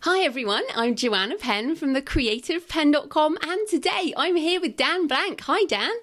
Hi everyone, I'm Joanna Penn from thecreativepenn.com, and today I'm here with Dan Blank. Hi Dan.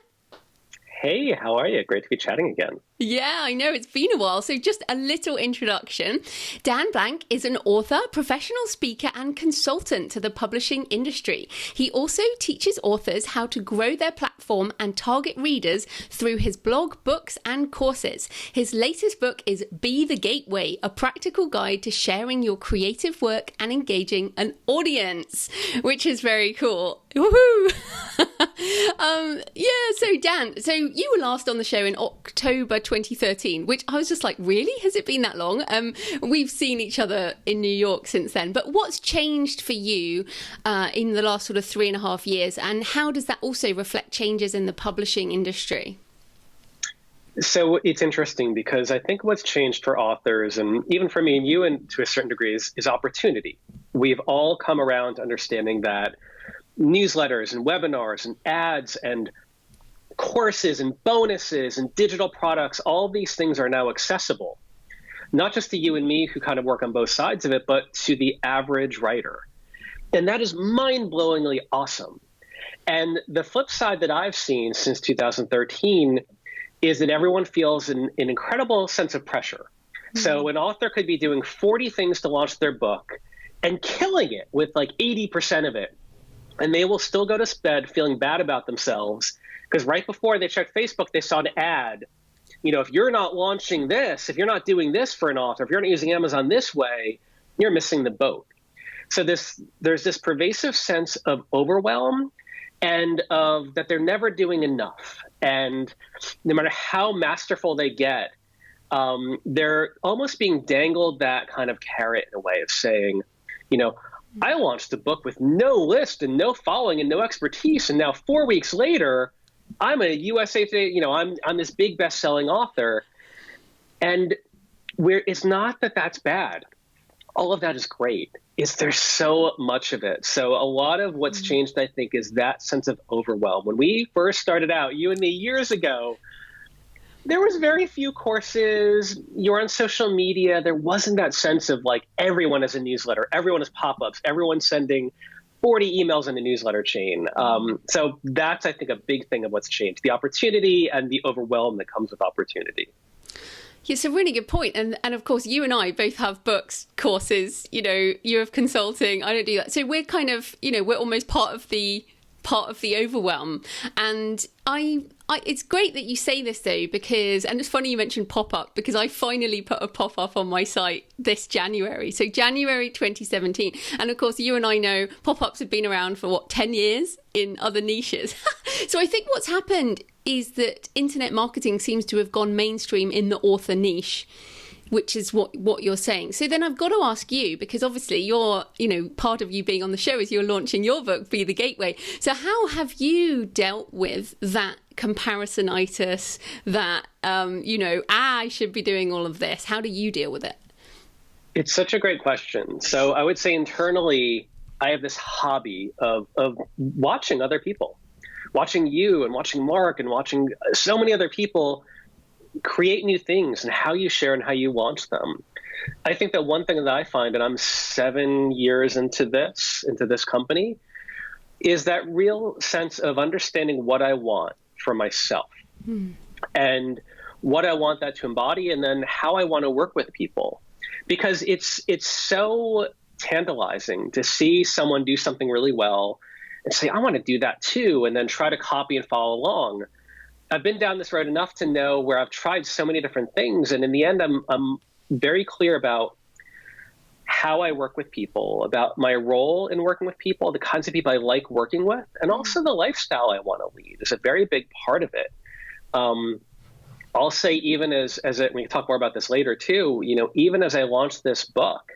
Hey, how are you? Great to be chatting again. Yeah, I know, it's been a while. So just a little introduction. Dan Blank is an author, professional speaker, and consultant to the publishing industry. He also teaches authors how to grow their platform and target readers through his blog, books, and courses. His latest book is Be the Gateway, a practical guide to sharing your creative work and engaging an audience, which is very cool. Woohoo! So Dan, so you were last on the show in October 2013, which I was just like, really? Has it been that long? We've seen each other in New York since then, but what's changed for you in the last sort of 3.5 years, and how does that also reflect changes in the publishing industry? So it's interesting because I think what's changed for authors, and even for me and you, and to a certain degree, is opportunity. We've all come around to understanding that newsletters and webinars and ads and courses and bonuses and digital products, all these things are now accessible, not just to you and me who kind of work on both sides of it, but to the average writer. And that is mind-blowingly awesome. And the flip side that I've seen since 2013 is that everyone feels an incredible sense of pressure. Mm-hmm. So an author could be doing 40 things to launch their book and killing it with like 80% of it. And they will still go to bed feeling bad about themselves because right before they checked Facebook, they saw an ad. You know, if you're not launching this, if you're not doing this for an author, if you're not using Amazon this way, you're missing the boat. So there's this pervasive sense of overwhelm and of that they're never doing enough. And no matter how masterful they get, they're almost being dangled that kind of carrot in a way of saying, you know, I launched a book with no list and no following and no expertise, and now 4 weeks later, I'm a USA Today, you know, I'm this big best-selling author. And it's not that that's bad. All of that is great. There's so much of it. So a lot of what's changed, I think, is that sense of overwhelm. When we first started out, you and me, years ago, there was very few courses. You're on social media. There wasn't that sense of like everyone has a newsletter, everyone has pop-ups, everyone's sending 40 emails in a newsletter chain. So that's, I think, a big thing of what's changed, the opportunity and the overwhelm that comes with opportunity. Yeah, it's a really good point. And of course, you and I both have books, courses, you know, you have consulting. I don't do that. So we're kind of, you know, we're almost part of the overwhelm. And it's great that you say this though, because, and it's funny you mentioned pop-up, because I finally put a pop-up on my site this January. So January 2017. And of course, you and I know pop-ups have been around for 10 years in other niches. So I think what's happened is that internet marketing seems to have gone mainstream in the author niche, which is what you're saying. So then I've got to ask you, because obviously you're, you know, part of you being on the show is you're launching your book, Be the Gateway. So how have you dealt with that comparisonitis, that, you know, I should be doing all of this? How do you deal with it? It's such a great question. So I would say internally, I have this hobby of watching other people, watching you and watching Mark and watching so many other people create new things and how you share and how you launch them. I think that one thing that I find, and I'm 7 years into this company, is that real sense of understanding what I want for myself and what I want that to embody, and then how I want to work with people. Because it's so tantalizing to see someone do something really well and say, I want to do that too, and then try to copy and follow along. I've been down this road enough to know where I've tried so many different things. And in the end, I'm very clear about how I work with people, about my role in working with people, the kinds of people I like working with, and also the lifestyle I want to lead is a very big part of it. I'll say even as we can talk more about this later too, you know, even as I launched this book,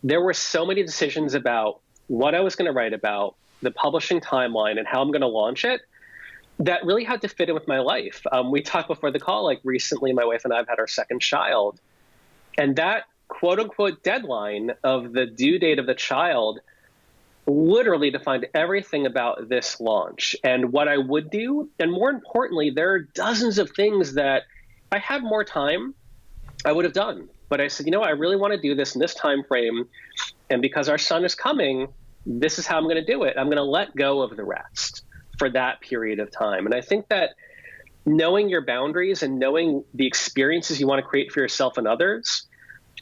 there were so many decisions about what I was going to write about, the publishing timeline, and how I'm going to launch it, that really had to fit in with my life. We talked before the call, like recently my wife and I have had our second child, and that quote unquote deadline of the due date of the child literally defined everything about this launch and what I would do. And more importantly, there are dozens of things that if I had more time, I would have done. But I said, you know, I really want to do this in this time frame. And because our son is coming, this is how I'm going to do it. I'm going to let go of the rest for that period of time. And I think that knowing your boundaries and knowing the experiences you want to create for yourself and others,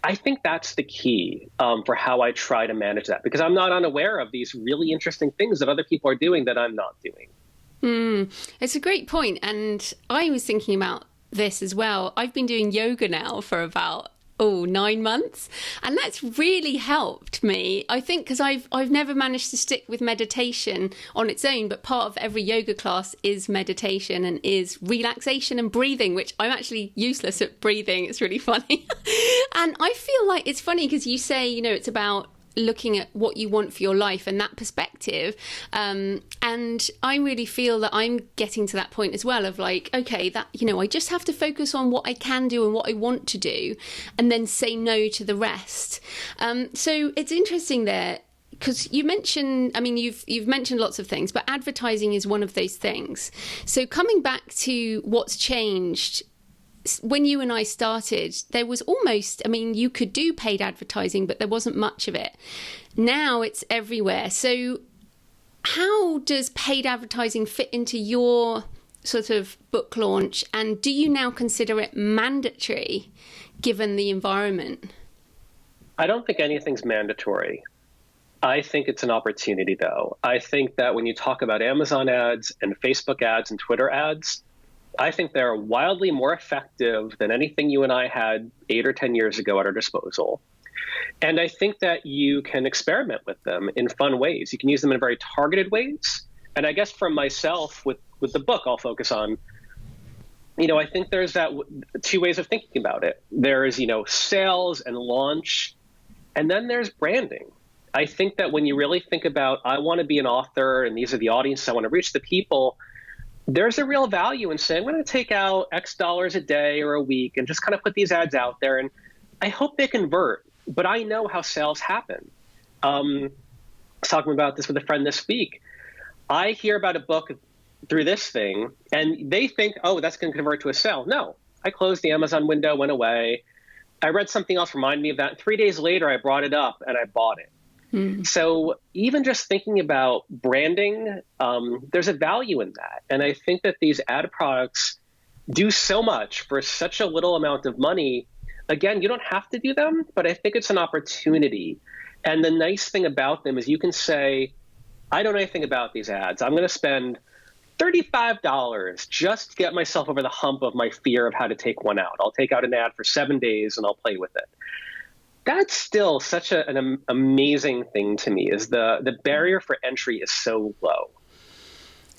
I think that's the key for how I try to manage that, because I'm not unaware of these really interesting things that other people are doing that I'm not doing. It's a great point. And I was thinking about this as well. I've been doing yoga now for about 9 months, and that's really helped me, I think, because I've never managed to stick with meditation on its own, but part of every yoga class is meditation and is relaxation and breathing, which I'm actually useless at breathing. It's really funny. And I feel like it's funny because you say, it's about looking at what you want for your life and that perspective, and I really feel that I'm getting to that point as well of like, okay, that I just have to focus on what I can do and what I want to do, and then say no to the rest. So it's interesting there, because you mentioned, you've mentioned lots of things, but advertising is one of those things. So coming back to what's changed. When you and I started, there was almost, you could do paid advertising, but there wasn't much of it. Now it's everywhere. So how does paid advertising fit into your sort of book launch? And do you now consider it mandatory given the environment? I don't think anything's mandatory. I think it's an opportunity, though. I think that when you talk about Amazon ads and Facebook ads and Twitter ads, I think they're wildly more effective than anything you and I had 8 or 10 years ago at our disposal. And I think that you can experiment with them in fun ways. You can use them in very targeted ways. And I guess for myself, with the book, I'll focus on, I think there's that two ways of thinking about it. There's, sales and launch, and then there's branding. I think that when you really think about, I want to be an author, and these are the audiences I want to reach, the people, there's a real value in saying, I'm going to take out X dollars a day or a week and just kind of put these ads out there. And I hope they convert, but I know how sales happen. I was talking about this with a friend this week. I hear about a book through this thing and they think, oh, that's going to convert to a sale. No, I closed the Amazon window, went away. I read something else, reminded me of that. 3 days later, I brought it up and I bought it. So even just thinking about branding, there's a value in that. And I think that these ad products do so much for such a little amount of money. Again, you don't have to do them, but I think it's an opportunity. And the nice thing about them is you can say, I don't know anything about these ads. I'm going to spend $35 just to get myself over the hump of my fear of how to take one out. I'll take out an ad for 7 days and I'll play with it. That's still such an amazing thing to me, is the barrier for entry is so low.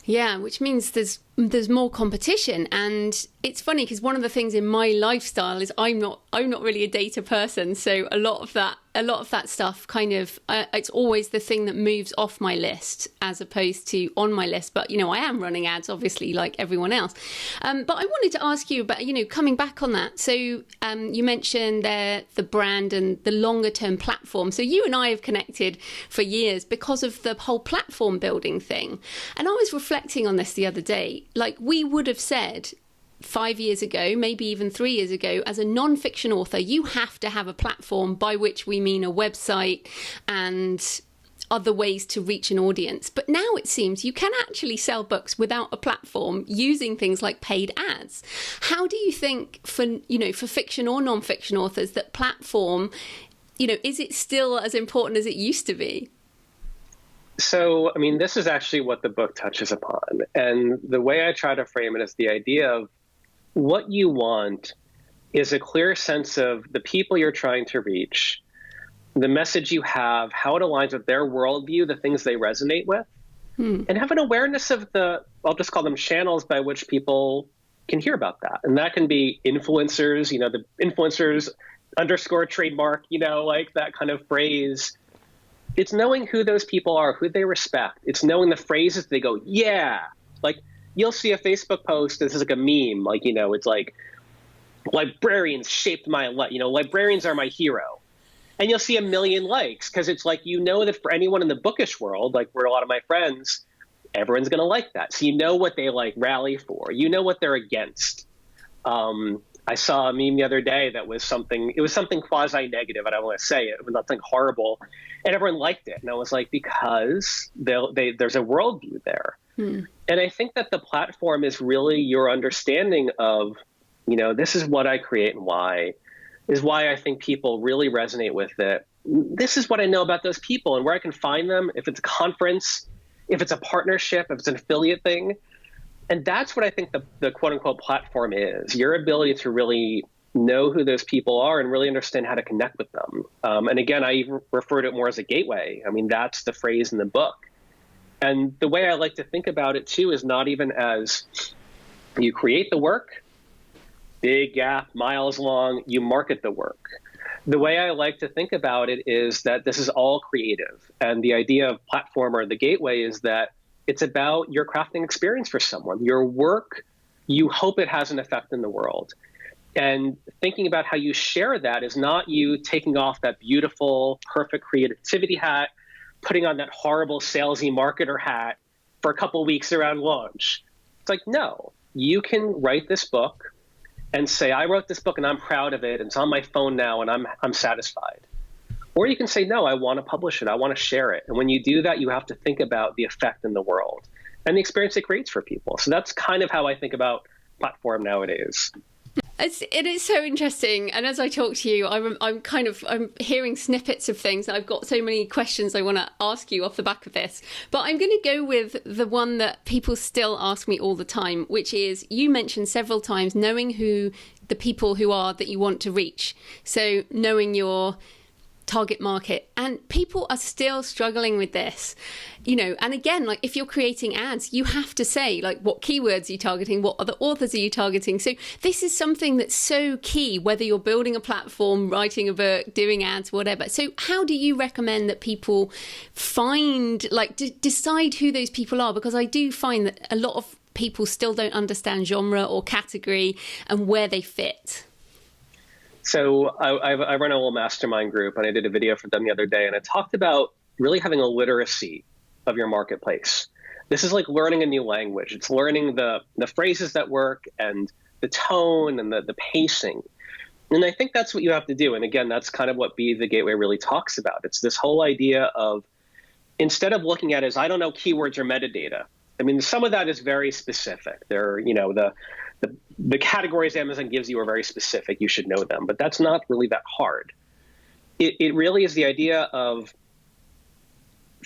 Yeah, which means there's more competition. And it's funny because one of the things in my lifestyle is I'm not really a data person, so a lot of that stuff kind of it's always the thing that moves off my list as opposed to on my list. But I am running ads obviously like everyone else. But I wanted to ask you about coming back on that. So you mentioned the brand and the longer term platform. So you and I have connected for years because of the whole platform building thing. And I was reflecting on this the other day. Like, we would have said 5 years ago, maybe even 3 years ago, as a non-fiction author, you have to have a platform, by which we mean a website and other ways to reach an audience. But now it seems you can actually sell books without a platform using things like paid ads. How do you think for fiction or non-fiction authors that platform, is it still as important as it used to be? So, this is actually what the book touches upon. And the way I try to frame it is the idea of what you want is a clear sense of the people you're trying to reach, the message you have, how it aligns with their worldview, the things they resonate with, and have an awareness of I'll just call them channels by which people can hear about that. And that can be influencers, the influencers _ trademark, like that kind of phrase. It's knowing who those people are, who they respect. It's knowing the phrases they go, yeah. Like, you'll see a Facebook post, this is like a meme, like, it's like, librarians shaped my life, librarians are my hero. And you'll see 1 million likes, because it's like, that for anyone in the bookish world, like where a lot of my friends, everyone's going to like that. So what they rally for, what they're against. I saw a meme the other day that was something, it was something quasi-negative. I don't want to say it. It was nothing horrible. And everyone liked it. And I was like, because there's a worldview there. And I think that the platform is really your understanding of, this is what I create and why, is why I think people really resonate with it. This is what I know about those people and where I can find them, if it's a conference, if it's a partnership, if it's an affiliate thing. And that's what I think the quote unquote platform is, your ability to really know who those people are and really understand how to connect with them. And again, I even refer to it more as a gateway. I mean, that's the phrase in the book. And the way I like to think about it too is not even as you create the work, big gap, miles long, you market the work. The way I like to think about it is that this is all creative. And the idea of platform or the gateway is that it's about your crafting experience for someone. Your work, you hope it has an effect in the world. And thinking about how you share that is not you taking off that beautiful, perfect creativity hat, putting on that horrible salesy marketer hat for a couple of weeks around launch. It's like, no, you can write this book and say, I wrote this book and I'm proud of it. And it's on my phone now and I'm satisfied. Or you can say, no, I want to publish it. I want to share it. And when you do that, you have to think about the effect in the world and the experience it creates for people. So that's kind of how I think about platform nowadays. It is so interesting, and as I talk to you, I'm hearing snippets of things. I've got so many questions I want to ask you off the back of this, but I'm going to go with the one that people still ask me all the time, which is, you mentioned several times knowing who the people who are that you want to reach. So knowing your target market, and people are still struggling with this, and again, like if you're creating ads, you have to say, like, what keywords are you targeting, what other authors are you targeting? So this is something that's so key, whether you're building a platform, writing a book, doing ads, whatever. So how do you recommend that people find, decide who those people are? Because I do find that a lot of people still don't understand genre or category and where they fit. So I run a little mastermind group, and I did a video for them the other day, and I talked about really having a literacy of your marketplace. This is like learning a new language. It's learning the phrases that work and the tone and the pacing. And I think that's what you have to do. And again, that's kind of what Be the Gateway really talks about. It's this whole idea of, instead of looking at it as, I don't know keywords or metadata. I mean, some of that is very specific. They're, the categories Amazon gives you are very specific. You should know them, but that's not really that hard. It really is the idea of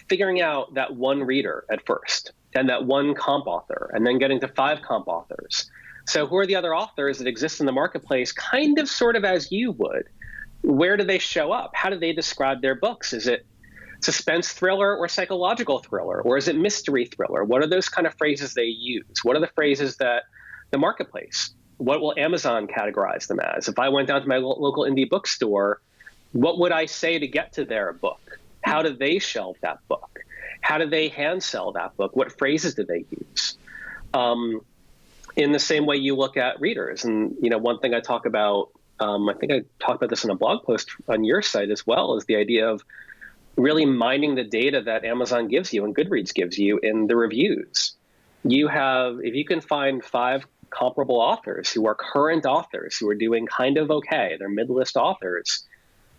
figuring out that one reader at first and that one comp author, and then getting to 5 comp authors. So who are the other authors that exist in the marketplace, kind of sort of as you would? Where do they show up? How do they describe their books? Is it suspense thriller or psychological thriller, or is it mystery thriller? What are those kind of phrases they use? What are the phrases that the marketplace, what will Amazon categorize them as? If I went down to my local indie bookstore, what would I say to get to their book? How do they shelve that book? How do they hand sell that book? What phrases do they use? In the same way you look at readers. And, one thing I talk about, I think I talked about this in a blog post on your site as well, is the idea of really mining the data that Amazon gives you and Goodreads gives you in the reviews. If you can find 5 comparable authors who are current authors who are doing kind of okay, they're mid-list authors,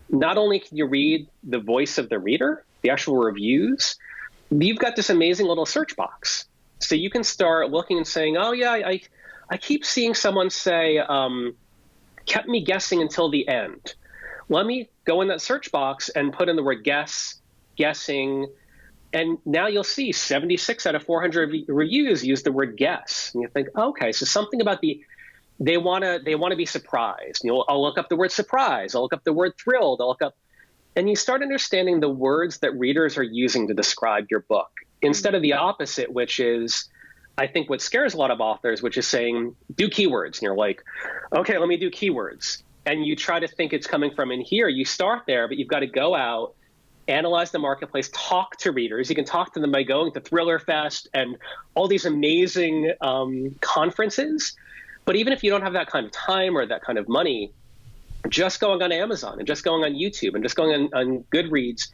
not only can you read the voice of the reader, the actual reviews, you've got this amazing little search box. So you can start looking and saying, oh yeah, I keep seeing someone say, kept me guessing until the end. Let me go in that search box and put in the word guessing, and now you'll see 76 out of 400 reviews use the word guess. And you think, okay, so something about they want to be surprised. I'll look up the word surprise. I'll look up the word thrilled. And you start understanding the words that readers are using to describe your book, instead of the opposite, which is, I think, what scares a lot of authors, which is saying, do keywords. And you're like, okay, let me do keywords. And you try to think it's coming from in here. You start there, but you've got to go out, analyze the marketplace, talk to readers. You can talk to them by going to Thriller Fest and all these amazing conferences. But even if you don't have that kind of time or that kind of money, just going on Amazon and just going on YouTube and just going on Goodreads,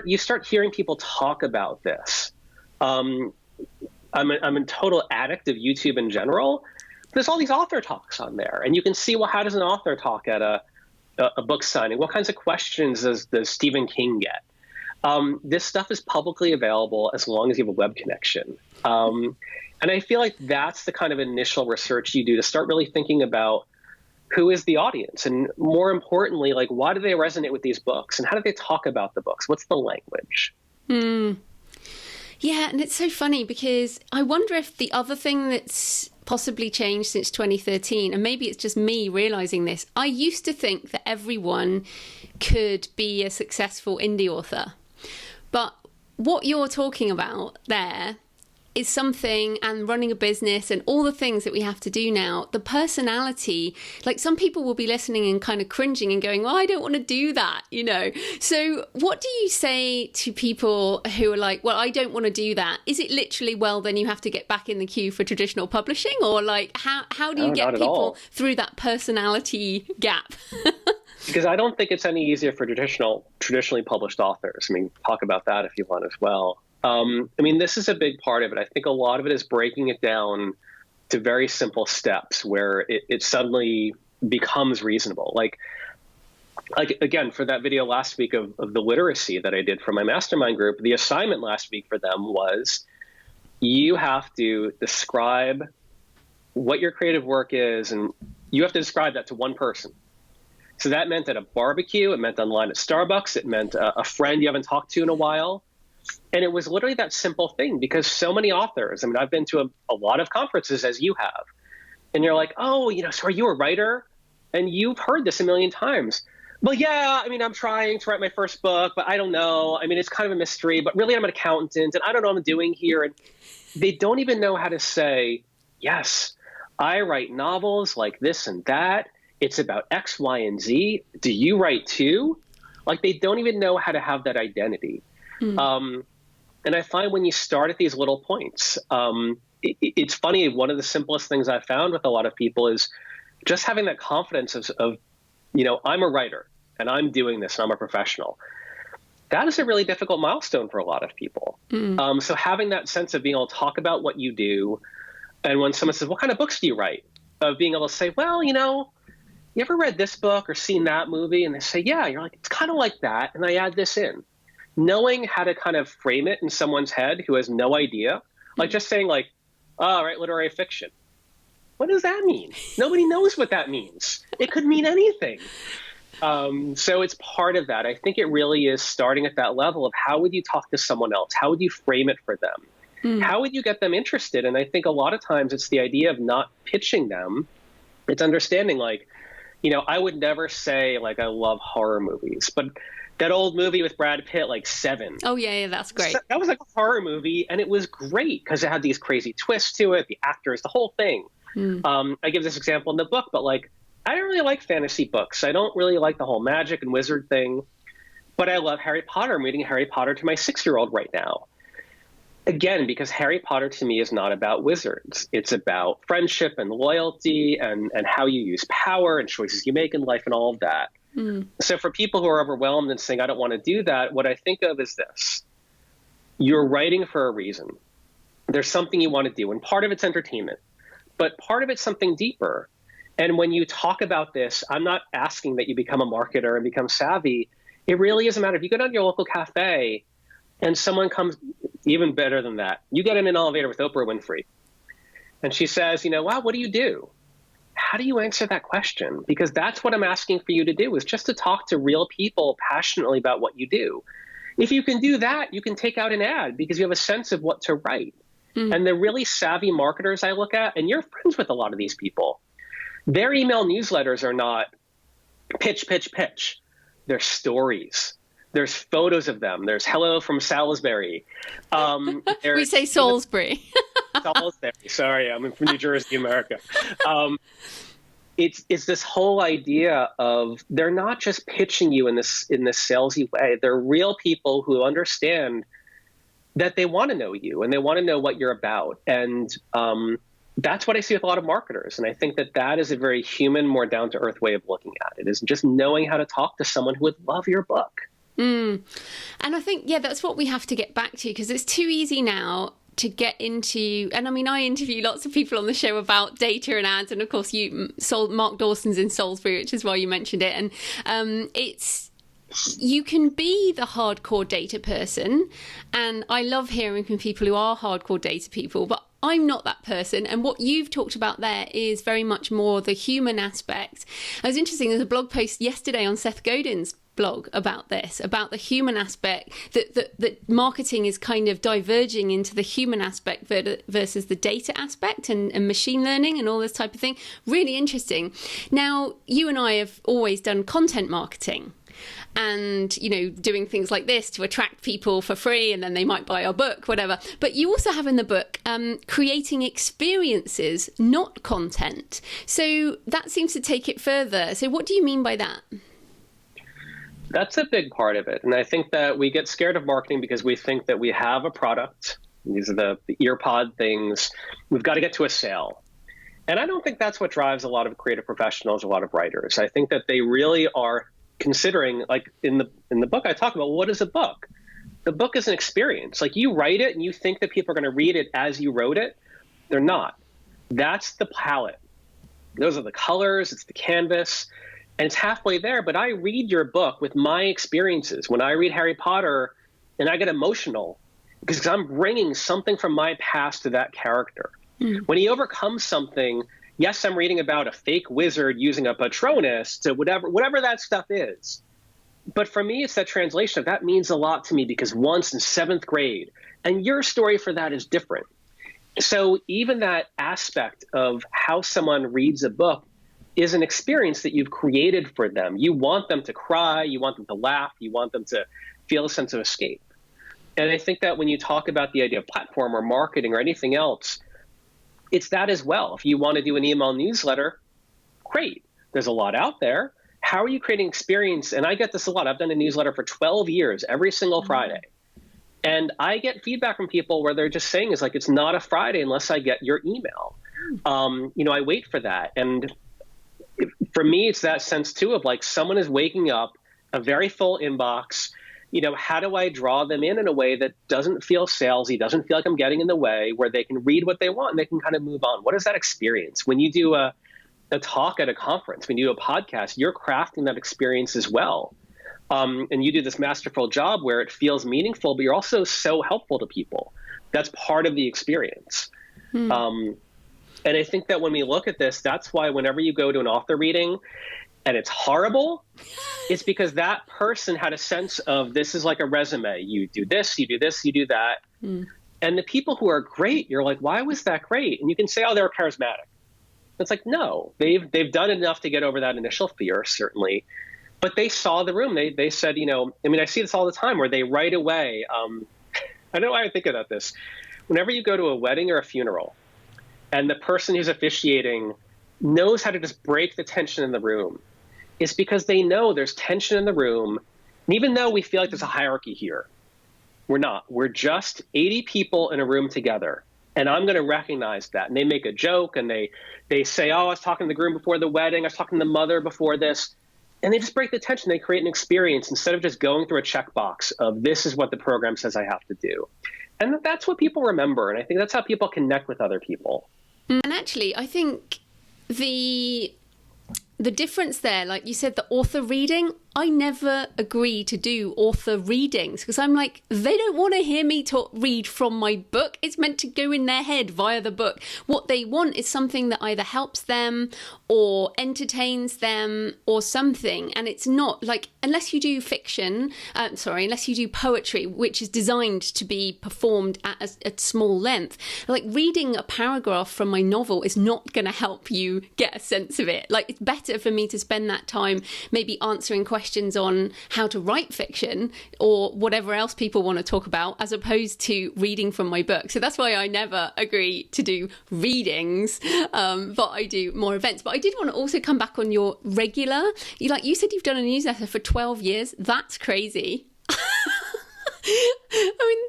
you start hearing people talk about this. I'm a total addict of YouTube in general. there's all these author talks on there, and you can see, well, how does an author talk at a book signing? What kinds of questions does Stephen King get? This stuff is publicly available as long as you have a web connection. And I feel like that's the kind of initial research you do to start really thinking about who is the audience, and more importantly, like, why do they resonate with these books, and how do they talk about the books? What's the language? Yeah, and it's so funny because I wonder if the other thing that's possibly changed since 2013, and maybe it's just me realizing this, I used to think that everyone could be a successful indie author. But what you're talking about there is something, and running a business and all the things that we have to do now, the personality, like some people will be listening and kind of cringing and going, well, I don't want to do that, you know? So what do you say to people who are like, well, I don't want to do that? Is it literally, well, then you have to get back in the queue for traditional publishing? Or like, how do you get people through that personality gap? Because I don't think it's any easier for traditionally published authors. I mean, talk about that if you want as well. I mean, this is a big part of it. I think a lot of it is breaking it down to very simple steps where it suddenly becomes reasonable. Like again, for that video last week of the literacy that I did for my mastermind group, the assignment last week for them was, you have to describe what your creative work is, and you have to describe that to one person. So that meant at a barbecue, it meant online at Starbucks, it meant a friend you haven't talked to in a while. And it was literally that simple thing, because so many authors, I mean, I've been to a lot of conferences, as you have, and you're like, oh, so are you a writer? And you've heard this a million times. Well, yeah, I mean, I'm trying to write my first book, but I don't know. I mean, it's kind of a mystery, but really I'm an accountant and I don't know what I'm doing here. And they don't even know how to say, yes, I write novels like this and that. It's about X, Y, and Z. Do you write too? Like, they don't even know how to have that identity. And I find when you start at these little points, it's funny. One of the simplest things I've found with a lot of people is just having that confidence of I'm a writer and I'm doing this and I'm a professional. That is a really difficult milestone for a lot of people. So having that sense of being able to talk about what you do, and when someone says, what kind of books do you write? Of being able to say, well, you ever read this book or seen that movie? And they say, yeah. You're like, it's kind of like that. And I add this in. Knowing how to kind of frame it in someone's head who has no idea, like just saying like, oh, I write literary fiction. What does that mean? Nobody knows what that means. It could mean anything. So it's part of that. I think it really is starting at that level of, how would you talk to someone else? How would you frame it for them? How would you get them interested? And I think a lot of times it's the idea of not pitching them. It's understanding, like, I would never say like, I love horror movies, but that old movie with Brad Pitt, like Seven. Oh, yeah, that's great. That was like a horror movie, and it was great because it had these crazy twists to it, the actors, the whole thing. I give this example in the book, but like, I don't really like fantasy books. I don't really like the whole magic and wizard thing, but I love Harry Potter. I'm reading Harry Potter to my 6-year-old right now. Again, because Harry Potter to me is not about wizards. It's about friendship and loyalty and how you use power and choices you make in life and all of that. So for people who are overwhelmed and saying, I don't want to do that, what I think of is this. You're writing for a reason. There's something you want to do, and part of it's entertainment, but part of it's something deeper. And when you talk about this, I'm not asking that you become a marketer and become savvy. It really is a matter of, you go down to your local cafe and someone comes, even better than that. You get in an elevator with Oprah Winfrey and she says, wow, what do you do? How do you answer that question? Because that's what I'm asking for you to do, is just to talk to real people passionately about what you do. If you can do that, you can take out an ad because you have a sense of what to write. And the really savvy marketers I look at, and you're friends with a lot of these people, their email newsletters are not pitch, pitch, pitch. They're stories. There's photos of them. There's hello from Salisbury. We say Salisbury. Salisbury. Sorry, I'm from New Jersey, America. It's this whole idea of, they're not just pitching you in this salesy way. They're real people who understand that they want to know you and they want to know what you're about. And that's what I see with a lot of marketers. And I think that is a very human, more down-to-earth way of looking at it, is just knowing how to talk to someone who would love your book. And I think, that's what we have to get back to, because it's too easy now, to get into, and I mean, I interview lots of people on the show about data and ads, and of course Mark Dawson's in Salisbury, which is why you mentioned it, and you can be the hardcore data person, and I love hearing from people who are hardcore data people, but I'm not that person. And what you've talked about there is very much more the human aspect. It was interesting, there's a blog post yesterday on Seth Godin's blog about this, about the human aspect, that marketing is kind of diverging into the human aspect versus the data aspect and machine learning and all this type of thing. Really interesting. Now, you and I have always done content marketing, and, you know, doing things like this to attract people for free, and then they might buy our book, whatever. But you also have in the book creating experiences, not content. So that seems to take it further. So what do you mean by that? That's a big part of it. And I think that we get scared of marketing because we think that we have a product. These are the ear pod things. We've got to get to a sale. And I don't think that's what drives a lot of creative professionals, a lot of writers. I think that they really are considering, like in the book I talk about, what is a book? The book is an experience. Like, you write it and you think that people are going to read it as you wrote it. They're not. That's the palette. Those are the colors. It's the canvas. And it's halfway there, but I read your book with my experiences. When I read Harry Potter and I get emotional because I'm bringing something from my past to that character. When he overcomes something, yes, I'm reading about a fake wizard using a Patronus to whatever that stuff is. But for me, it's that translation. That means a lot to me because once in 7th grade, and your story for that is different. So even that aspect of how someone reads a book is an experience that you've created for them. You want them to cry, you want them to laugh, you want them to feel a sense of escape. And I think that when you talk about the idea of platform or marketing or anything else, it's that as well. If you want to do an email newsletter, great. There's a lot out there. How are you creating experience? And I get this a lot. I've done a newsletter for 12 years, every single Friday. And I get feedback from people where they're just saying, it's not a Friday unless I get your email. I wait for that. And for me, it's that sense too of like someone is waking up, a very full inbox. How do I draw them in a way that doesn't feel salesy, doesn't feel like I'm getting in the way, where they can read what they want and they can kind of move on? What is that experience? When you do a talk at a conference, when you do a podcast, you're crafting that experience as well. And you do this masterful job where it feels meaningful, but you're also so helpful to people. That's part of the experience. And I think that when we look at this, that's why whenever you go to an author reading and it's horrible, it's because that person had a sense of, this is like a resume. You do this, you do this, you do that. And the people who are great, you're like, why was that great? And you can say, oh, they're charismatic. It's like, no, they've done enough to get over that initial fear, certainly. But they saw the room. They said, I see this all the time where they right away, I don't know why I think about this. Whenever you go to a wedding or a funeral, and the person who's officiating knows how to just break the tension in the room, it's because they know there's tension in the room. And even though we feel like there's a hierarchy here, we're not. We're just 80 people in a room together. And I'm going to recognize that. And they make a joke and they say, oh, I was talking to the groom before the wedding. I was talking to the mother before this. And they just break the tension. They create an experience instead of just going through a checkbox of this is what the program says I have to do. And that's what people remember. And I think that's how people connect with other people. And actually, I think the difference there, like you said, the author reading, I never agree to do author readings because I'm like, they don't want to hear me read from my book. It's meant to go in their head via the book. What they want is something that either helps them or entertains them or something. And it's not like, unless you do fiction, unless you do poetry, which is designed to be performed at a small length, like reading a paragraph from my novel is not going to help you get a sense of it. Like, it's better for me to spend that time maybe answering questions on how to write fiction or whatever else people want to talk about, as opposed to reading from my book. So that's why I never agree to do readings, but I do more events. But I did want to also come back on your regular. You said you've done a newsletter for 12 years. That's crazy. I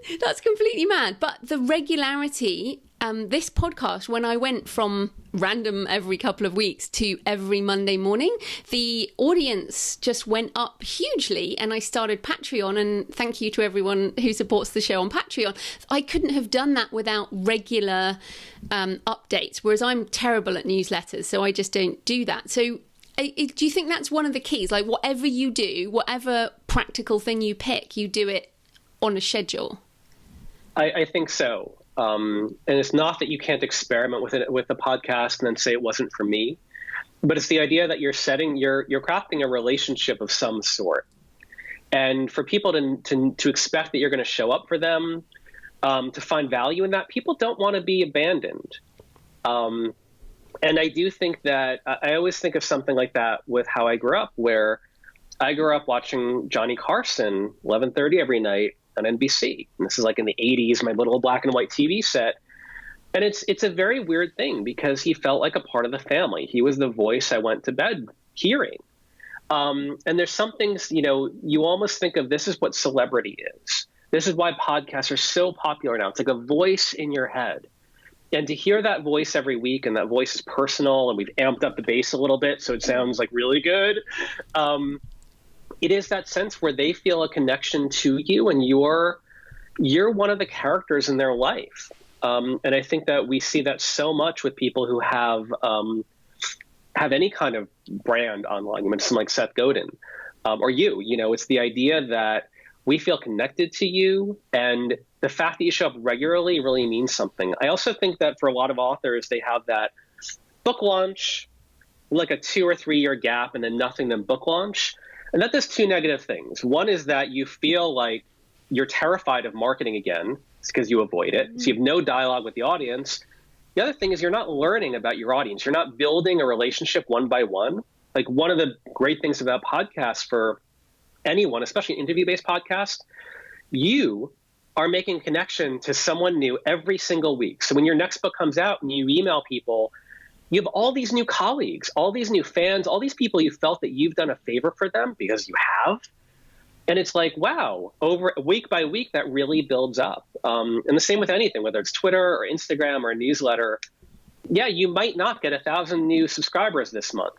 mean, that's completely mad. But the regularity, this podcast, when I went from random every couple of weeks to every Monday morning, the audience just went up hugely, and I started Patreon, and thank you to everyone who supports the show on Patreon. I couldn't have done that without regular updates, whereas I'm terrible at newsletters, so I just don't do that. So do you think that's one of the keys? Like, whatever you do, whatever practical thing you pick, you do it on a schedule? I think so. And it's not that you can't experiment with the podcast and then say it wasn't for me, but it's the idea that you're crafting a relationship of some sort. And for people to expect that you're going to show up for them, to find value in that, people don't want to be abandoned. And I do think that I always think of something like that with how I grew up, where I grew up watching Johnny Carson, 11:30 every night on NBC. And this is like in the 80s, my little black and white TV set. And it's a very weird thing because he felt like a part of the family. He was the voice I went to bed hearing. And there's some things, you almost think of this is what celebrity is. This is why podcasts are so popular now. It's like a voice in your head. And to hear that voice every week, and that voice is personal, and we've amped up the bass a little bit so it sounds like really good. It is that sense where they feel a connection to you, and you're one of the characters in their life. And I think that we see that so much with people who have any kind of brand online. You mentioned someone like Seth Godin, or you. It's the idea that we feel connected to you, and the fact that you show up regularly really means something. I also think that for a lot of authors, they have that book launch, like a 2 or 3 year gap, and then nothing, then book launch. And that does two negative things. One is that you feel like you're terrified of marketing again. It's because you avoid it. So you have no dialogue with the audience. The other thing is you're not learning about your audience. You're not building a relationship one by one. Like, one of the great things about podcasts for anyone, especially an interview-based podcast, you are making a connection to someone new every single week. So when your next book comes out and you email people, you have all these new colleagues, all these new fans, all these people you felt that you've done a favor for them because you have. And it's like, wow, over week by week, that really builds up. And the same with anything, whether it's Twitter or Instagram or a newsletter. Yeah, you might not get 1,000 new subscribers this month,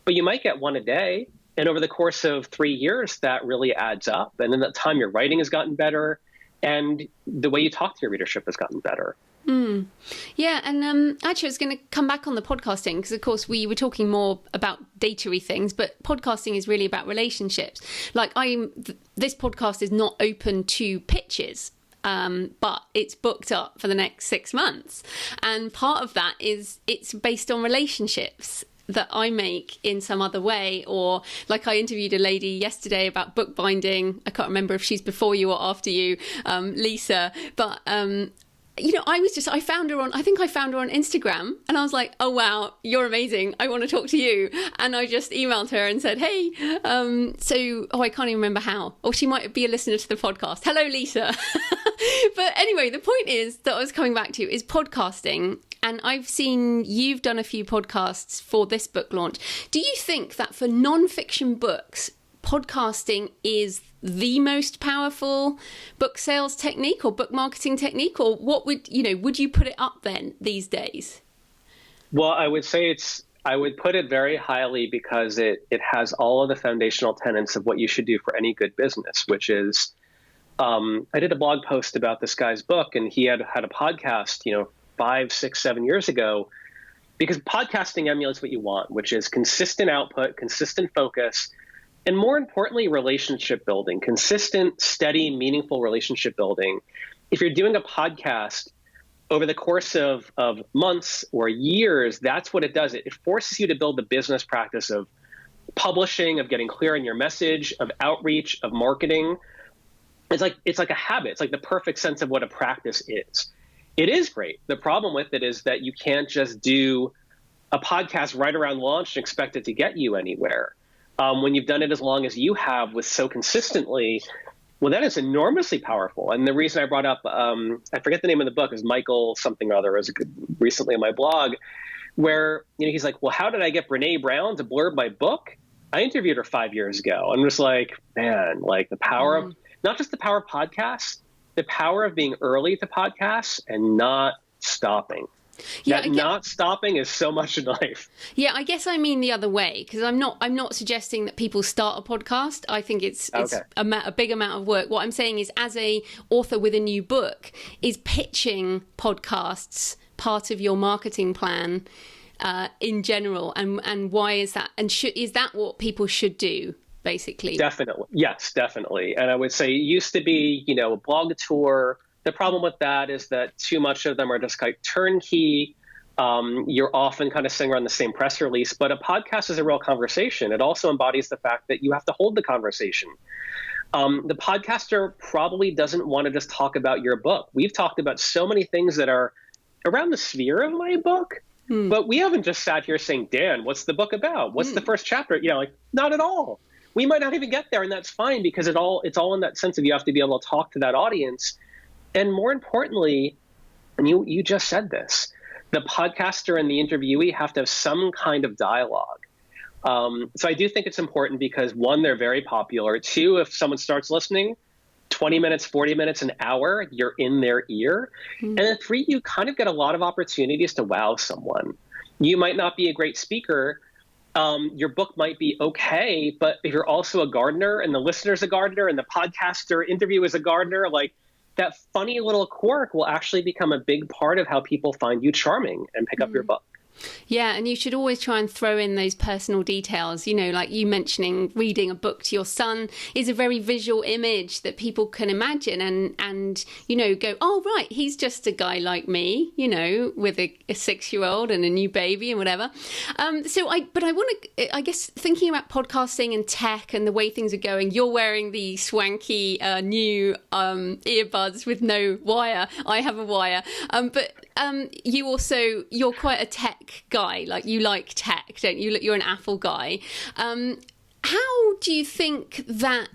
but you might get one a day. And over the course of 3 years, that really adds up. And in that time, your writing has gotten better, and the way you talk to your readership has gotten better. Yeah, and actually I was going to come back on the podcasting because, of course, we were talking more about data-y things, but podcasting is really about relationships. Like, this podcast is not open to pitches, but it's booked up for the next 6 months. And part of that is it's based on relationships that I make in some other way. Or like, I interviewed a lady yesterday about bookbinding. I can't remember if she's before you or after you, Lisa, but I found her on Instagram, and I was like, oh, wow, you're amazing. I want to talk to you. And I just emailed her and said, hey, I can't even remember how. Or she might be a listener to the podcast. Hello, Lisa. But anyway, the point is that I was coming back to is podcasting. And I've seen you've done a few podcasts for this book launch. Do you think that for non-fiction books, podcasting is the most powerful book sales technique or book marketing technique? Or what would you put it up then these days? Well, I would say I would put it very highly because it has all of the foundational tenets of what you should do for any good business, which is, I did a blog post about this guy's book, and he had a podcast, 5, 6, 7 years ago, because podcasting emulates what you want, which is consistent output, consistent focus, and more importantly, relationship building, consistent, steady, meaningful relationship building. If you're doing a podcast over the course of months or years, that's what it does. It forces you to build the business practice of publishing, of getting clear on your message, of outreach, of marketing. It's like a habit. It's like the perfect sense of what a practice is. It is great. The problem with it is that you can't just do a podcast right around launch and expect it to get you anywhere. When you've done it as long as you have with so consistently, well, that is enormously powerful. And the reason I brought up, I forget the name of the book, is Michael something or other, recently on my blog, where he's like, well, how did I get Brene Brown to blurb my book? I interviewed her 5 years ago. I'm just like, man, like the power of, not just the power of podcasts, the power of being early to podcasts and not stopping. Yeah, That not stopping is so much in life. Yeah, I guess I mean the other way, because I'm not suggesting that people start a podcast. I think it's Okay. a big amount of work. What I'm saying is, as a author with a new book, is pitching podcasts part of your marketing plan in general, and why is that? And is that what people should do? Basically. Definitely. Yes, definitely. And I would say it used to be, a blog tour. The problem with that is that too much of them are just like turnkey. You're often kind of sitting around the same press release, but a podcast is a real conversation. It also embodies the fact that you have to hold the conversation. The podcaster probably doesn't want to just talk about your book. We've talked about so many things that are around the sphere of my book, but we haven't just sat here saying, Dan, what's the book about? What's the first chapter? Not at all. We might not even get there, and that's fine, because it's all in that sense of you have to be able to talk to that audience. And more importantly, and you just said this, the podcaster and the interviewee have to have some kind of dialogue. So I do think it's important because, one, they're very popular. Two, if someone starts listening, 20 minutes, 40 minutes, an hour, you're in their ear. And then three, you kind of get a lot of opportunities to wow someone. You might not be a great speaker. Your book might be okay, but if you're also a gardener and the listener's a gardener and the podcaster interview is a gardener, like that funny little quirk will actually become a big part of how people find you charming and pick up your book. Yeah, and you should always try and throw in those personal details, like you mentioning reading a book to your son is a very visual image that people can imagine and go, oh, right, he's just a guy like me, with a 6-year-old and a new baby and whatever. But I want to, I guess, thinking about podcasting and tech and the way things are going, you're wearing the swanky new earbuds with no wire. I have a wire. But you're quite a tech guy, like you like tech, don't you? You're an Apple guy. How do you think that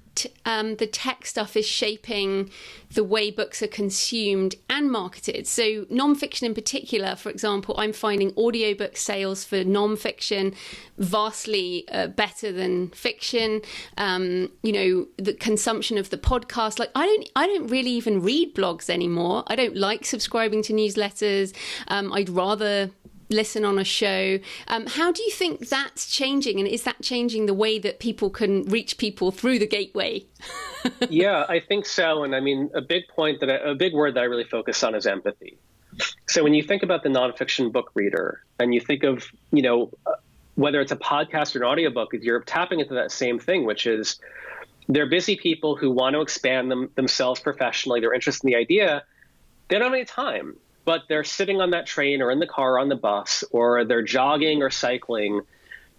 the tech stuff is shaping the way books are consumed and marketed? So nonfiction in particular, for example, I'm finding audiobook sales for nonfiction vastly better than fiction. The consumption of the podcast, like I don't really even read blogs anymore. I don't like subscribing to newsletters. I'd rather listen on a show. How do you think that's changing? And is that changing the way that people can reach people through the gateway? Yeah, I think so. And I mean, a big word that I really focus on is empathy. So when you think about the nonfiction book reader and you think of, whether it's a podcast or an audiobook, you're tapping into that same thing, which is they're busy people who want to expand themselves professionally. They're interested in the idea. They don't have any time. But they're sitting on that train or in the car or on the bus, or they're jogging or cycling.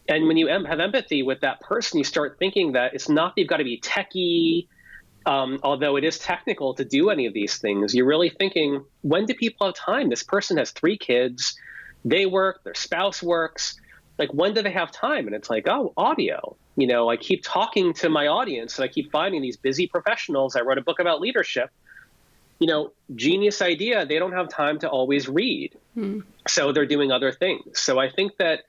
And when you have empathy with that person, you start thinking that it's not that you've got to be techie, although it is technical to do any of these things. You're really thinking, when do people have time? This person has 3 kids. They work. Their spouse works. Like, when do they have time? And it's like, oh, audio. I keep talking to my audience, and I keep finding these busy professionals. I wrote a book about leadership. Genius idea, they don't have time to always read. So they're doing other things. So I think that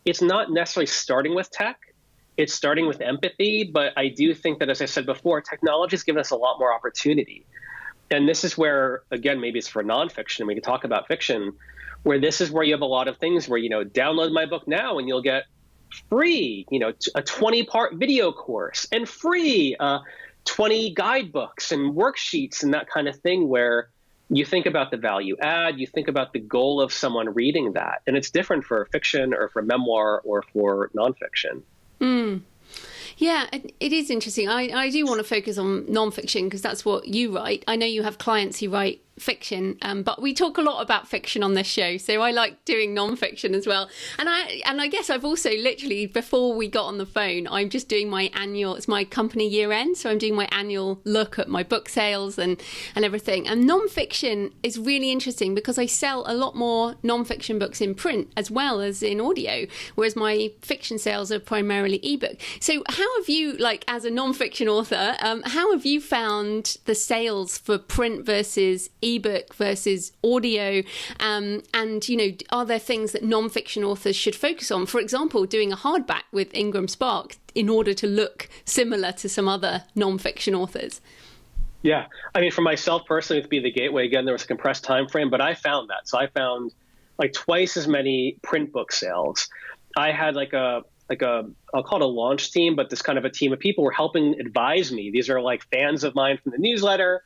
it's not necessarily starting with tech. It's starting with empathy. But I do think that, as I said before, technology has given us a lot more opportunity. And this is where, again, maybe it's for nonfiction, we can talk about fiction, where this is where you have a lot of things where, download my book now and you'll get free, a 20-part video course and free 20 guidebooks and worksheets and that kind of thing, where you think about the value add, you think about the goal of someone reading that. And it's different for fiction or for memoir or for nonfiction. Yeah, it is interesting. I do want to focus on nonfiction because that's what you write. I know you have clients who write fiction, but we talk a lot about fiction on this show, so I like doing nonfiction as well. And I guess I've also literally, before we got on the phone, I'm just doing my annual, it's my company year end, so I'm doing my annual look at my book sales and everything. And nonfiction is really interesting because I sell a lot more nonfiction books in print as well as in audio, whereas my fiction sales are primarily ebook. So how have you, like, as a nonfiction author, how have you found the sales for print versus ebook versus audio, and are there things that non-fiction authors should focus on? For example, doing a hardback with Ingram Spark in order to look similar to some other non-fiction authors. Yeah. I mean, for myself personally, to be the gateway, again, there was a compressed time frame, but I found that. So I found like twice as many print book sales. I had I'll call it a launch team, but this kind of a team of people were helping advise me. These are like fans of mine from the newsletter.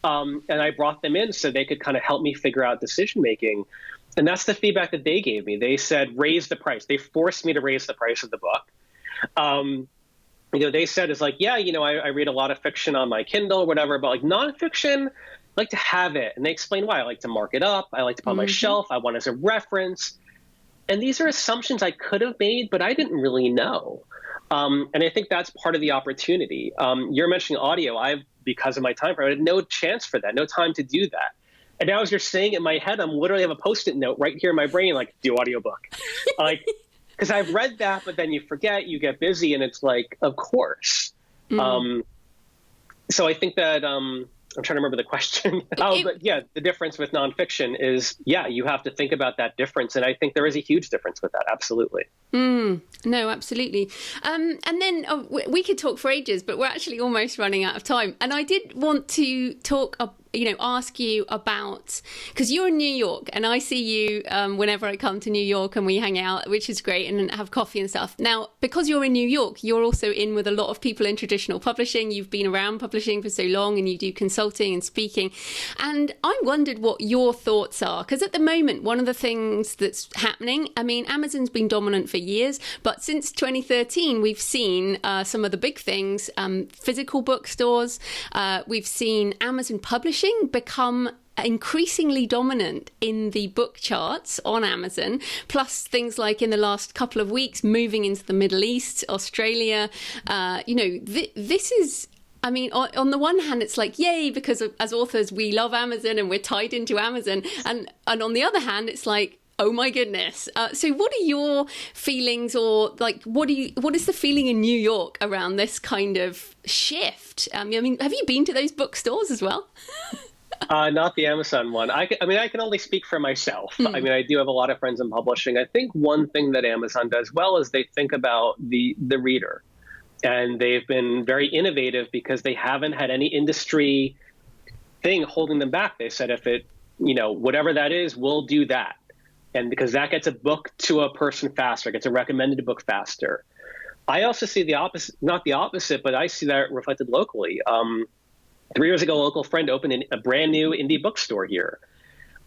And I brought them in so they could kind of help me figure out decision making. And that's the feedback that they gave me. They said, raise the price. They forced me to raise the price of the book. They said is like, yeah, I read a lot of fiction on my Kindle or whatever, but like nonfiction, I like to have it. And they explain why. I like to mark it up. I like to put on my shelf. I want it as a reference. And these are assumptions I could have made, but I didn't really know. And I think that's part of the opportunity. You're mentioning audio. Because of my time frame, I had no chance for that, no time to do that. And now as you're saying it in my head, I'm literally have a Post-it note right here in my brain, like, do audiobook. Like, because I've read that, but then you forget, you get busy, and it's like, of course. So I think that I'm trying to remember the question. But yeah, the difference with nonfiction is, you have to think about that difference. And I think there is a huge difference with that. Absolutely. No, absolutely. And then we could talk for ages, but we're actually almost running out of time. And I did want to ask you about, because you're in New York and I see you whenever I come to New York and we hang out, which is great, and have coffee and stuff. Now, because you're in New York, you're also in with a lot of people in traditional publishing. You've been around publishing for so long and you do consulting and speaking. And I wondered what your thoughts are, because at the moment, one of the things that's happening, I mean, Amazon's been dominant for years, but since 2013, we've seen some of the big things, physical bookstores. We've seen Amazon publishing become increasingly dominant in the book charts on Amazon, plus things like in the last couple of weeks moving into the Middle East, Australia. This is, I mean, on the one hand, it's like, yay, because as authors, we love Amazon and we're tied into Amazon. And on the other hand, it's like, oh my goodness. So what are your feelings, or like, what is the feeling in New York around this kind of shift? I mean, have you been to those bookstores as well? Not the Amazon one. I can only speak for myself. I mean, I do have a lot of friends in publishing. I think one thing that Amazon does well is they think about the reader. And they've been very innovative because they haven't had any industry thing holding them back. They said, if it, whatever that is, we'll do that. And because that gets a book to a person faster, gets a recommended book faster. I also see the opposite, not the opposite, but I see that reflected locally. 3 years ago, a local friend opened a brand new indie bookstore here.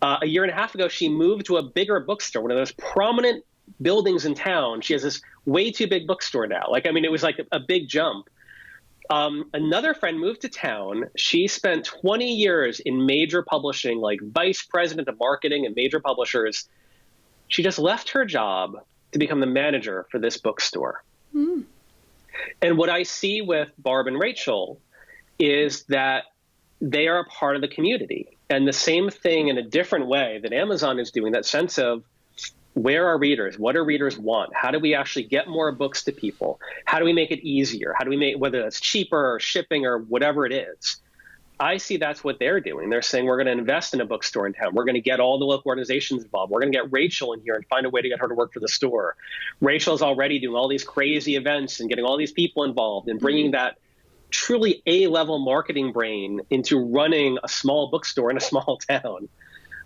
A year and a half ago, she moved to a bigger bookstore, one of those prominent buildings in town. She has this way too big bookstore now. It was like a big jump. Another friend moved to town. She spent 20 years in major publishing, like vice president of marketing and major publishers. She just left her job to become the manager for this bookstore. And what I see with Barb and Rachel is that they are a part of the community. And the same thing in a different way that Amazon is doing, that sense of where are readers? What do readers want? How do we actually get more books to people? How do we make it easier? How do we make, whether that's cheaper or shipping or whatever it is? I see that's what they're doing. They're saying, we're going to invest in a bookstore in town. We're going to get all the local organizations involved. We're going to get Rachel in here and find a way to get her to work for the store. Rachel's already doing all these crazy events and getting all these people involved and bringing that truly A-level marketing brain into running a small bookstore in a small town.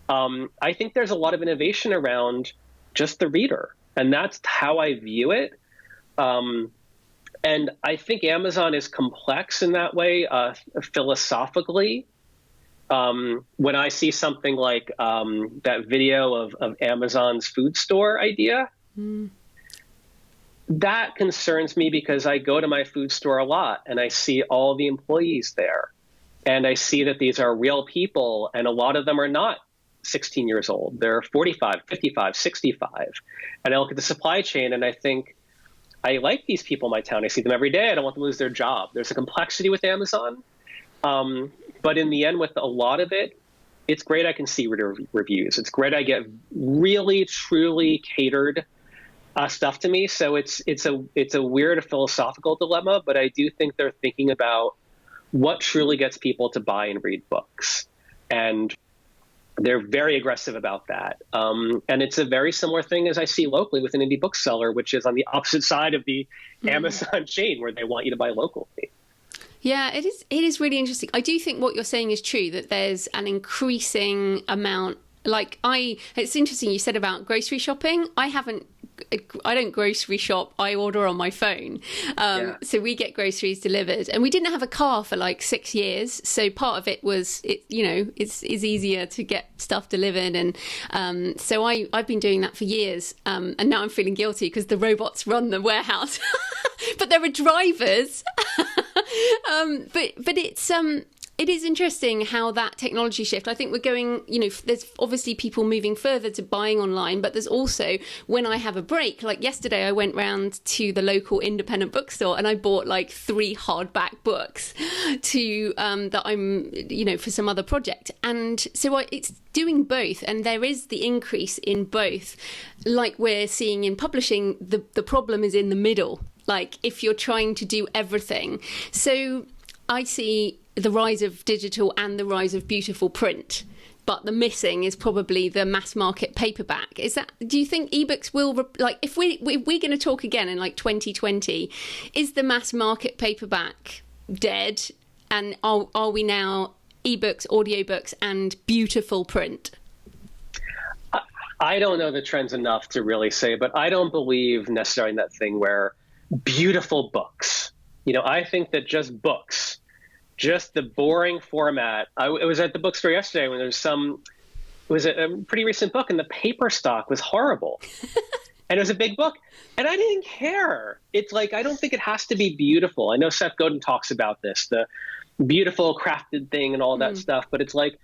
I think there's a lot of innovation around just the reader, and that's how I view it. And I think Amazon is complex in that way, philosophically. When I see something like that video of Amazon's food store idea, that concerns me because I go to my food store a lot and I see all the employees there. And I see that these are real people, and a lot of them are not 16 years old. They're 45, 55, 65. And I look at the supply chain and I think, I like these people in my town. I see them every day. I don't want them to lose their job. There's a complexity with Amazon. But in the end, with a lot of it, it's great I can see reader reviews. It's great I get really, truly catered stuff to me. So it's a weird philosophical dilemma, but I do think they're thinking about what truly gets people to buy and read books. And they're very aggressive about that. And it's a very similar thing as I see locally with an indie bookseller, which is on the opposite side of the Amazon chain, where they want you to buy locally. Yeah, it is. It is really interesting. I do think what you're saying is true, that there's an increasing amount. It's interesting you said about grocery shopping. I don't grocery shop. I order on my phone. So we get groceries delivered, and we didn't have a car for like 6 years. So part of it was, it's easier to get stuff delivered. And so I've been doing that for years. And now I'm feeling guilty because the robots run the warehouse, but there are drivers. But it is interesting how that technology shift. I think we're going, there's obviously people moving further to buying online, but there's also, when I have a break, like yesterday, I went round to the local independent bookstore and I bought like 3 hardback books that I'm, for some other project. And so it's doing both. And there is the increase in both. Like we're seeing in publishing, the problem is in the middle. Like if you're trying to do everything. So I see the rise of digital and the rise of beautiful print, but the missing is probably the mass market paperback. Do you think ebooks will, if we're going to talk again in like 2020, is the mass market paperback dead? And are we now ebooks, audiobooks and beautiful print? I don't know the trends enough to really say, but I don't believe necessarily in that thing where beautiful books, I think that just books, just the boring format. I was at the bookstore yesterday when it was a pretty recent book and the paper stock was horrible. And it was a big book and I didn't care. It's like, I don't think it has to be beautiful. I know Seth Godin talks about this, the beautiful crafted thing and all that stuff, but it's like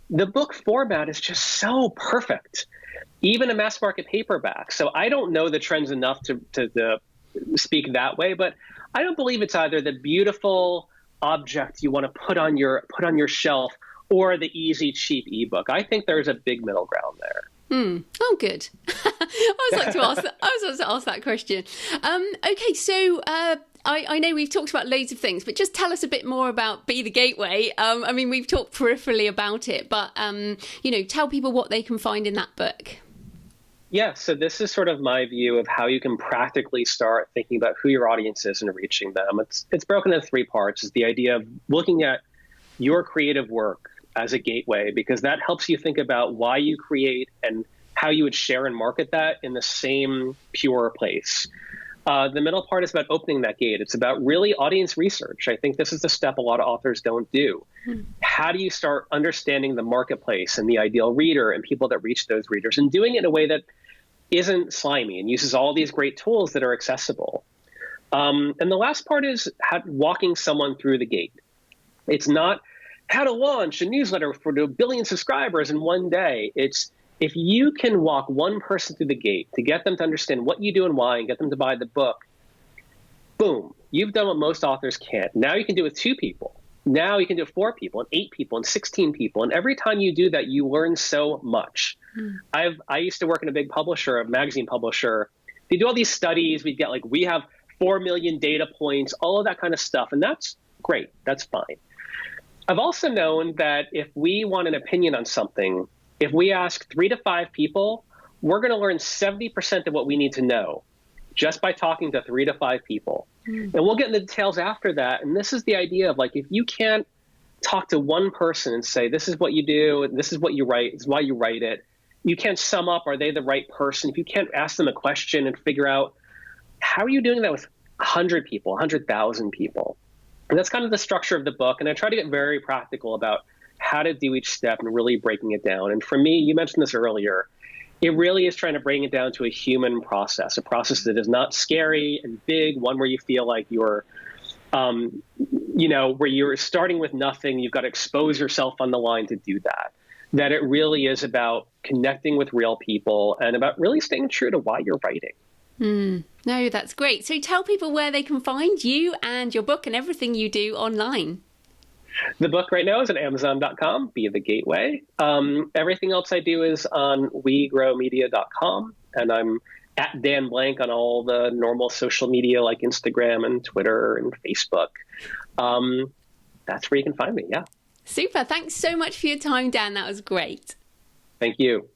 the book format is just so perfect, even a mass market paperback. So I don't know the trends enough to speak that way, but I don't believe it's either the beautiful object you want to put on your shelf or the easy, cheap ebook. I think there's a big middle ground there. Oh, good. I was like to ask that question. Okay, so I know we've talked about loads of things, but just tell us a bit more about Be the Gateway. We've talked peripherally about it, but tell people what they can find in that book. Yeah, so this is sort of my view of how you can practically start thinking about who your audience is and reaching them. It's broken into 3 parts. It's the idea of looking at your creative work as a gateway, because that helps you think about why you create and how you would share and market that in the same pure place. The middle part is about opening that gate. It's about really audience research. I think this is the step a lot of authors don't do. How do you start understanding the marketplace and the ideal reader and people that reach those readers, and doing it in a way that isn't slimy and uses all these great tools that are accessible. And the last part is walking someone through the gate. It's not how to launch a newsletter for 1 billion subscribers in one day. It's if you can walk one person through the gate to get them to understand what you do and why and get them to buy the book, boom, you've done what most authors can't. Now you can do it with 2 people. Now you can do it with 4 people and 8 people and 16 people. And every time you do that, you learn so much. I used to work in a big publisher, a magazine publisher. They do all these studies. We have 4 million data points, all of that kind of stuff. And that's great. That's fine. I've also known that if we want an opinion on something, if we ask 3 to 5 people, we're going to learn 70% of what we need to know just by talking to 3 to 5 people. And we'll get into the details after that. And this is the idea of if you can't talk to one person and say, this is what you do, and this is what you write, this is why you write it, you can't sum up, are they the right person? If you can't ask them a question and figure out, how are you doing that with 100 people, 100,000 people? And that's kind of the structure of the book. And I try to get very practical about how to do each step and really breaking it down. And for me, you mentioned this earlier, it really is trying to bring it down to a human process, a process that is not scary and big, one where you feel like you're, where you're starting with nothing, you've got to expose yourself on the line to do that. That it really is about connecting with real people and about really staying true to why you're writing. No, that's great. So tell people where they can find you and your book and everything you do online. The book right now is at Amazon.com, Be the Gateway. Everything else I do is on WeGrowMedia.com, and I'm at Dan Blank on all the normal social media like Instagram and Twitter and Facebook. That's where you can find me, yeah. Super. Thanks so much for your time, Dan. That was great. Thank you.